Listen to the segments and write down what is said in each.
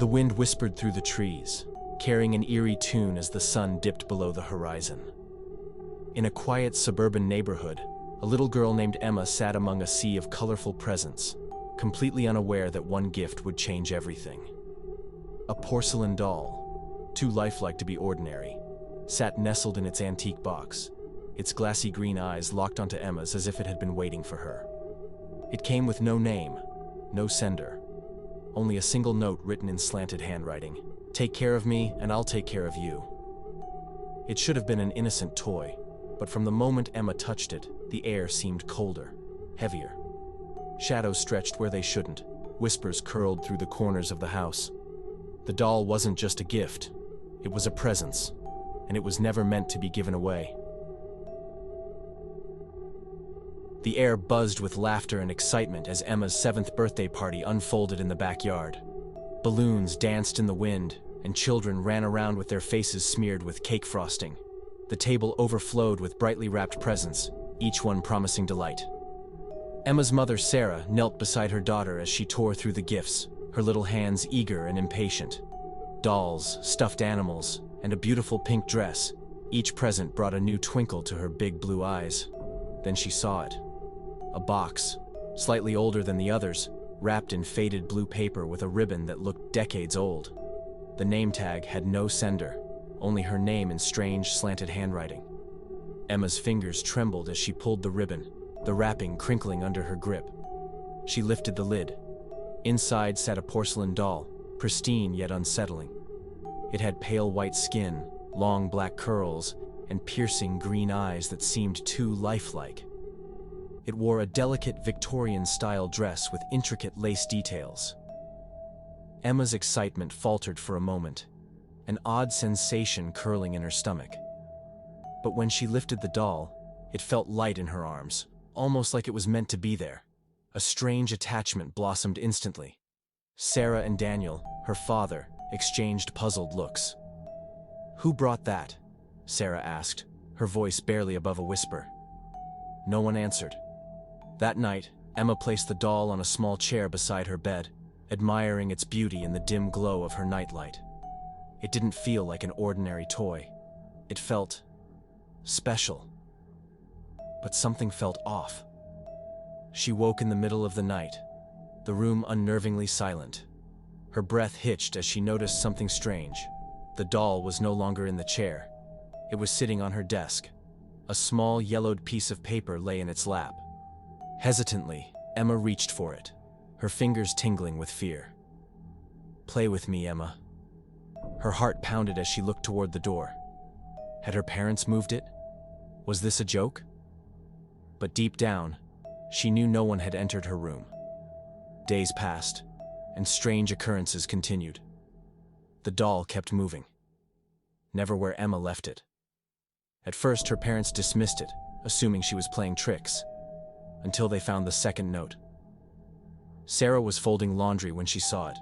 The wind whispered through the trees, carrying an eerie tune as the sun dipped below the horizon. In a quiet suburban neighborhood, a little girl named Emma sat among a sea of colorful presents, completely unaware that one gift would change everything. A porcelain doll, too lifelike to be ordinary, sat nestled in its antique box, its glassy green eyes locked onto Emma's as if it had been waiting for her. It came with no name, no sender, only a single note written in slanted handwriting. "Take care of me, and I'll take care of you." It should have been an innocent toy, but from the moment Emma touched it, the air seemed colder, heavier. Shadows stretched where they shouldn't, whispers curled through the corners of the house. The doll wasn't just a gift, it was a presence, and it was never meant to be given away. The air buzzed with laughter and excitement as Emma's 7th birthday party unfolded in the backyard. Balloons danced in the wind, and children ran around with their faces smeared with cake frosting. The table overflowed with brightly wrapped presents, each one promising delight. Emma's mother, Sarah, knelt beside her daughter as she tore through the gifts, her little hands eager and impatient. Dolls, stuffed animals, and a beautiful pink dress, each present brought a new twinkle to her big blue eyes. Then she saw it. A box, slightly older than the others, wrapped in faded blue paper with a ribbon that looked decades old. The name tag had no sender, only her name in strange, slanted handwriting. Emma's fingers trembled as she pulled the ribbon, the wrapping crinkling under her grip. She lifted the lid. Inside sat a porcelain doll, pristine yet unsettling. It had pale white skin, long black curls, and piercing green eyes that seemed too lifelike. It wore a delicate Victorian-style dress with intricate lace details. Emma's excitement faltered for a moment, an odd sensation curling in her stomach. But when she lifted the doll, it felt light in her arms, almost like it was meant to be there. A strange attachment blossomed instantly. Sarah and Daniel, her father, exchanged puzzled looks. "Who brought that?" Sarah asked, her voice barely above a whisper. No one answered. That night, Emma placed the doll on a small chair beside her bed, admiring its beauty in the dim glow of her nightlight. It didn't feel like an ordinary toy. It felt special. But something felt off. She woke in the middle of the night, the room unnervingly silent. Her breath hitched as she noticed something strange. The doll was no longer in the chair. It was sitting on her desk. A small yellowed piece of paper lay in its lap. Hesitantly, Emma reached for it, her fingers tingling with fear. "Play with me, Emma." Her heart pounded as she looked toward the door. Had her parents moved it? Was this a joke? But deep down, she knew no one had entered her room. Days passed, and strange occurrences continued. The doll kept moving, never where Emma left it. At first, her parents dismissed it, assuming she was playing tricks, until they found the second note. Sarah was folding laundry when she saw it.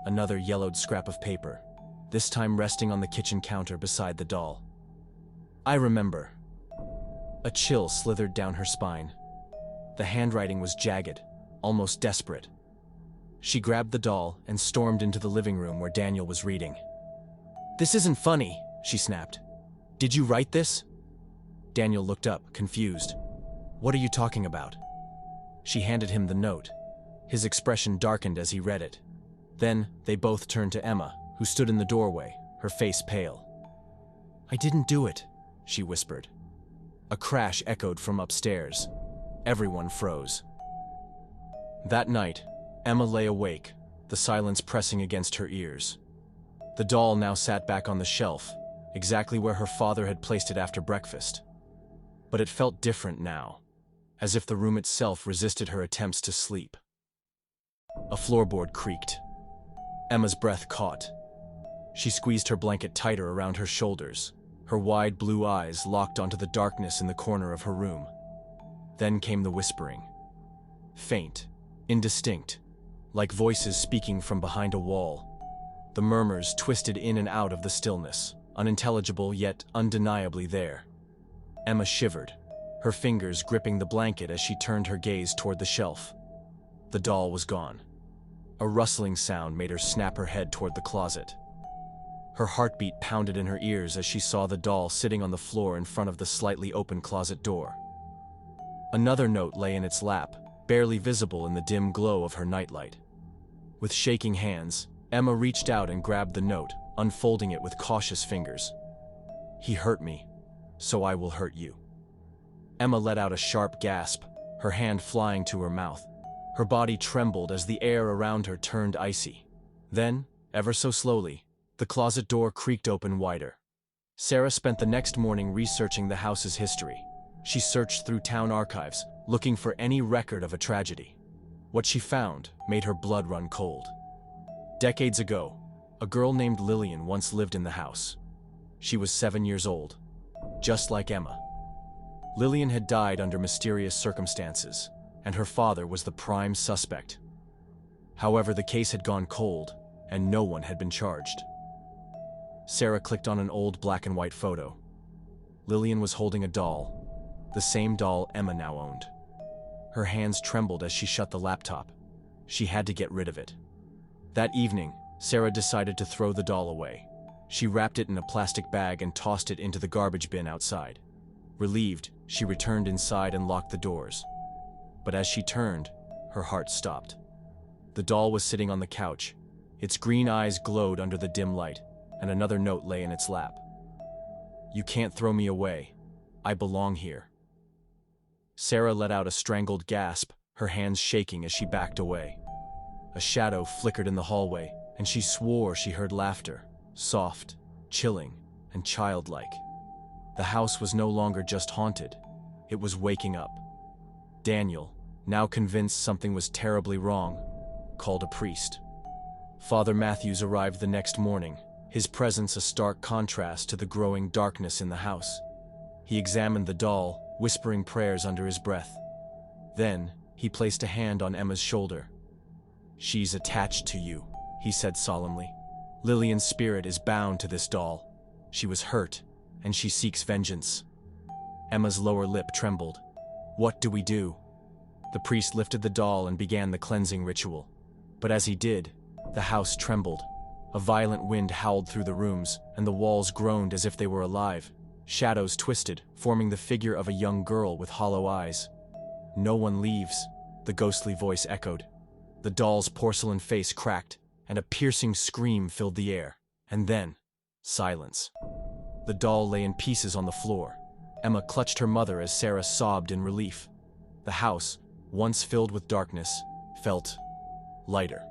Another yellowed scrap of paper, this time resting on the kitchen counter beside the doll. "I remember." A chill slithered down her spine. The handwriting was jagged, almost desperate. She grabbed the doll and stormed into the living room where Daniel was reading. "This isn't funny," she snapped. "Did you write this?" Daniel looked up, confused. "What are you talking about?" She handed him the note. His expression darkened as he read it. Then they both turned to Emma, who stood in the doorway, her face pale. "I didn't do it," she whispered. A crash echoed from upstairs. Everyone froze. That night, Emma lay awake, the silence pressing against her ears. The doll now sat back on the shelf, exactly where her father had placed it after breakfast. But it felt different now, as if the room itself resisted her attempts to sleep. A floorboard creaked. Emma's breath caught. She squeezed her blanket tighter around her shoulders, her wide blue eyes locked onto the darkness in the corner of her room. Then came the whispering. Faint, indistinct, like voices speaking from behind a wall. The murmurs twisted in and out of the stillness, unintelligible yet undeniably there. Emma shivered, her fingers gripping the blanket as she turned her gaze toward the shelf. The doll was gone. A rustling sound made her snap her head toward the closet. Her heartbeat pounded in her ears as she saw the doll sitting on the floor in front of the slightly open closet door. Another note lay in its lap, barely visible in the dim glow of her nightlight. With shaking hands, Emma reached out and grabbed the note, unfolding it with cautious fingers. "He hurt me, so I will hurt you." Emma let out a sharp gasp, her hand flying to her mouth. Her body trembled as the air around her turned icy. Then, ever so slowly, the closet door creaked open wider. Sarah spent the next morning researching the house's history. She searched through town archives, looking for any record of a tragedy. What she found made her blood run cold. Decades ago, a girl named Lillian once lived in the house. She was 7 years old, just like Emma. Lillian had died under mysterious circumstances, and her father was the prime suspect. However, the case had gone cold, and no one had been charged. Sarah clicked on an old black and white photo. Lillian was holding a doll, the same doll Emma now owned. Her hands trembled as she shut the laptop. She had to get rid of it. That evening, Sarah decided to throw the doll away. She wrapped it in a plastic bag and tossed it into the garbage bin outside. Relieved, she returned inside and locked the doors. But as she turned, her heart stopped. The doll was sitting on the couch. Its green eyes glowed under the dim light, and another note lay in its lap. "You can't throw me away. I belong here." Sarah let out a strangled gasp, her hands shaking as she backed away. A shadow flickered in the hallway, and she swore she heard laughter, soft, chilling, and childlike. The house was no longer just haunted, it was waking up. Daniel, now convinced something was terribly wrong, called a priest. Father Matthews arrived the next morning, his presence a stark contrast to the growing darkness in the house. He examined the doll, whispering prayers under his breath. Then, he placed a hand on Emma's shoulder. "She's attached to you," he said solemnly. "Lillian's spirit is bound to this doll. She was hurt, and she seeks vengeance." Emma's lower lip trembled. "What do we do?" The priest lifted the doll and began the cleansing ritual. But as he did, the house trembled. A violent wind howled through the rooms, and the walls groaned as if they were alive. Shadows twisted, forming the figure of a young girl with hollow eyes. "No one leaves," the ghostly voice echoed. The doll's porcelain face cracked, and a piercing scream filled the air. And then, silence. The doll lay in pieces on the floor. Emma clutched her mother as Sarah sobbed in relief. The house, once filled with darkness, felt lighter.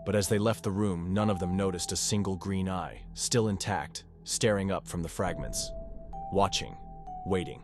But as they left the room, none of them noticed a single green eye, still intact, staring up from the fragments. Watching, waiting.